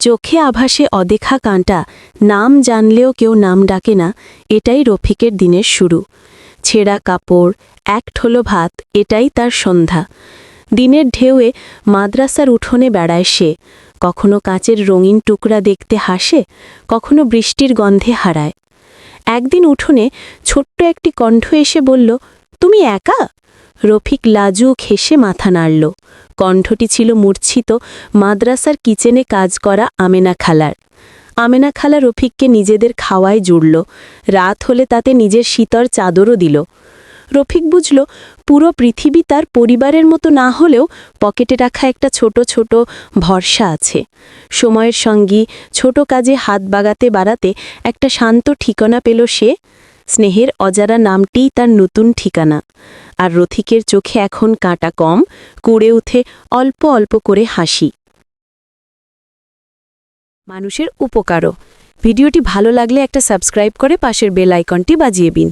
চোখে আভাসে অদেখা কাঁটা, নাম জানলেও কেউ নাম ডাকে না, এটাই রফিকের দিনের শুরু। ছেঁড়া কাপড়, এক ঠোলো ভাত, এটাই তার সন্ধ্যা। দিনের ঢেউয়ে মাদ্রাসার উঠোনে বেড়ায় সে, কখনো কাচের রঙিন টুকরা দেখতে হাসে, কখনো বৃষ্টির গন্ধে হারায়। একদিন উঠোনে ছোট্ট একটি কণ্ঠ এসে বলল, তুমি একা? রফিক লাজুক হেসে মাথা নাড়ল। কণ্ঠটি ছিল মূর্ছিত মাদ্রাসার কিচেনে কাজ করা আমেনা খালার। আমেনা খালা রফিককে নিজেদের খাওয়ায় জুড়ল, রাত হলে তাতে নিজের শীতল চাদরও দিল। রফিক বুঝল, পুরো পৃথিবী তার পরিবারের মতো না হলেও পকেটে রাখা একটা ছোট ছোট ভরসা আছে। সময়ের সঙ্গী ছোট কাজে হাত বাড়াতে একটা শান্ত ঠিকানা পেল সে। স্নেহের অজানা নামটিই তার নতুন ঠিকানা। আর রফিকের চোখে এখন কাঁটা কম, কুড়ে উঠে অল্প অল্প করে হাসি। মানুষের উপকারও। ভিডিওটি ভালো লাগলে একটা সাবস্ক্রাইব করে পাশের বেল আইকনটি বাজিয়ে দিন।